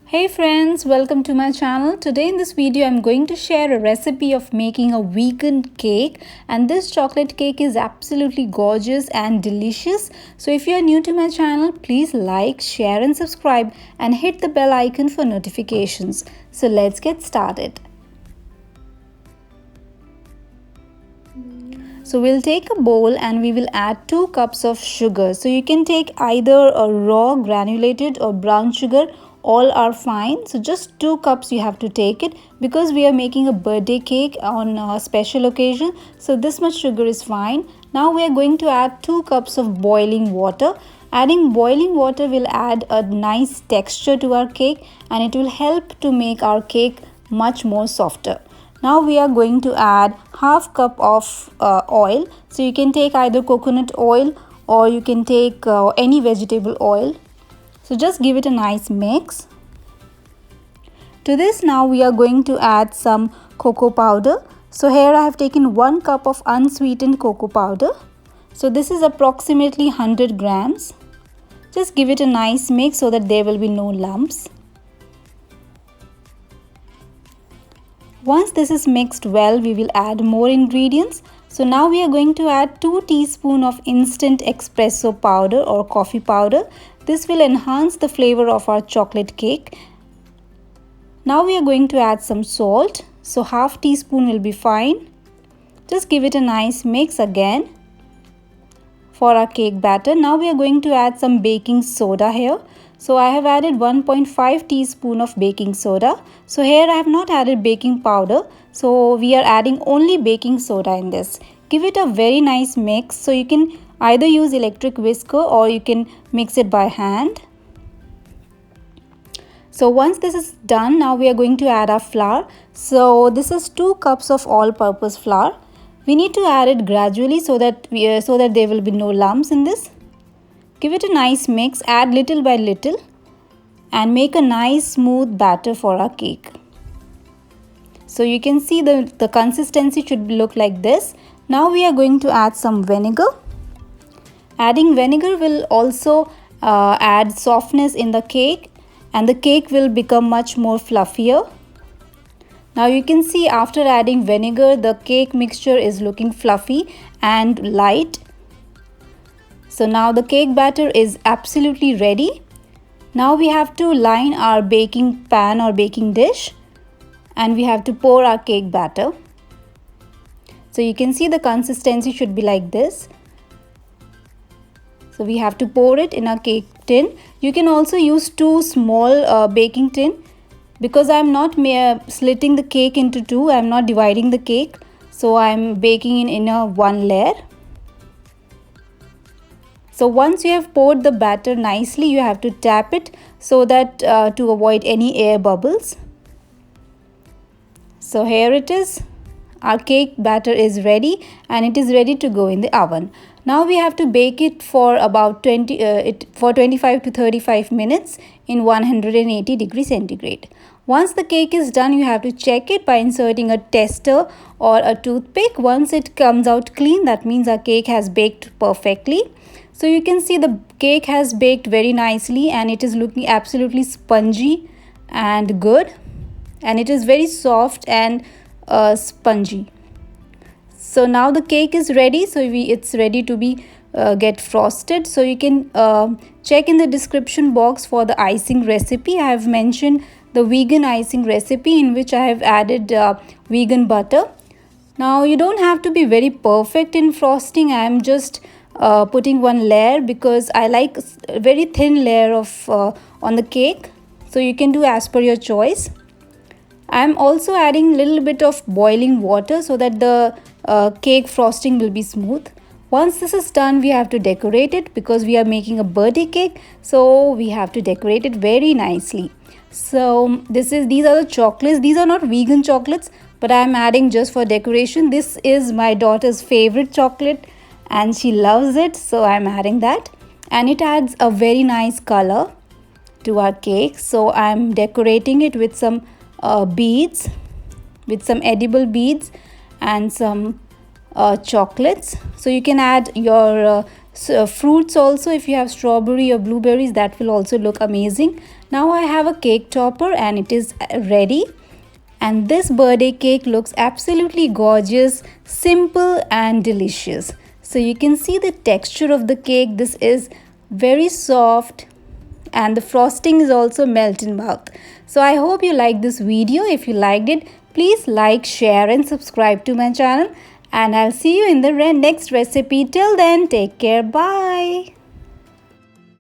Hey friends, welcome to my channel. Today in this video I'm going to share a recipe of making a vegan cake, and this chocolate cake is absolutely gorgeous and delicious. So if you are new to my channel, please like, share and subscribe and hit the bell icon for notifications. So let's get started. So we'll take a bowl and we will add 2 cups of sugar. So you can take either a raw granulated or brown sugar, all are fine. So just 2 cups you have to take it because we are making a birthday cake on a special occasion. So this much sugar is fine. Now we are going to add 2 cups of boiling water. Adding boiling water will add a nice texture to our cake and it will help to make our cake much more softer. Now we are going to add half cup of oil. So you can take either coconut oil or you can take any vegetable oil. So just give it a nice mix. To this now we are going to add some cocoa powder. So here I have taken 1 cup of unsweetened cocoa powder. So this is approximately 100 grams. Just give it a nice mix so that there will be no lumps. Once this is mixed well, we will add more ingredients. So now we are going to add 2 teaspoons of instant espresso powder or coffee powder. This will enhance the flavor of our chocolate cake. Now we are going to add some salt. So half teaspoon will be fine. Just give it a nice mix again for our cake batter. Now we are going to add some baking soda here. So I have added 1.5 teaspoon of baking soda. So here I have not added baking powder. So we are adding only baking soda in this. Give it a very nice mix. So you can either use electric whisker or you can mix it by hand. So once this is done, now we are going to add our flour. So this is 2 cups of all-purpose flour. We need to add it gradually so that there will be no lumps in this. Give it a nice mix, add little by little and make a nice smooth batter for our cake. So you can see the consistency should look like this. Now we are going to add some vinegar. Adding vinegar will also add softness in the cake and the cake will become much more fluffier. Now you can see after adding vinegar, the cake mixture is looking fluffy and light. So now the cake batter is absolutely ready. Now we have to line our baking pan or baking dish and we have to pour our cake batter. So you can see the consistency should be like this. So we have to pour it in a cake tin. You can also use 2 small baking tin. Because I am not slitting the cake into 2, I am not dividing the cake. So I am baking in a 1 layer. So once you have poured the batter nicely, you have to tap it so that to avoid any air bubbles. So here it is. Our cake batter is ready and it is ready to go in the oven. Now we have to bake it for about 25 to 35 minutes in 180 degrees centigrade. Once the cake is done, you have to check it by inserting a tester or a toothpick. Once it comes out clean, that means our cake has baked perfectly. So you can see the cake has baked very nicely and it is looking absolutely spongy and good. And it is very soft and spongy. So now the cake is ready. So it's ready to be get frosted. So you can check in the description box for the icing recipe. I have mentioned the vegan icing recipe in which I have added vegan butter. Now you don't have to be very perfect in frosting. I am just putting 1 layer because I like a very thin layer of on the cake. So you can do as per your choice. I am also adding a little bit of boiling water so that the cake frosting will be smooth. Once this is done, we have to decorate it because we are making a birthday cake. So we have to decorate it very nicely. So these are the chocolates. These are not vegan chocolates, but I am adding just for decoration. This is my daughter's favorite chocolate and she loves it. So I am adding that and it adds a very nice color to our cake. So I am decorating it with some beads, with some edible beads and some chocolates. So you can add your fruits also. If you have strawberry or blueberries, that will also look amazing. Now I have a cake topper and it is ready. And this birthday cake looks absolutely gorgeous, simple and delicious. So you can see the texture of the cake. This is very soft and the frosting is also melt in mouth. So I hope you liked this video. If you liked it, please like, share and subscribe to my channel. And I'll see you in the next recipe. Till then, take care. Bye.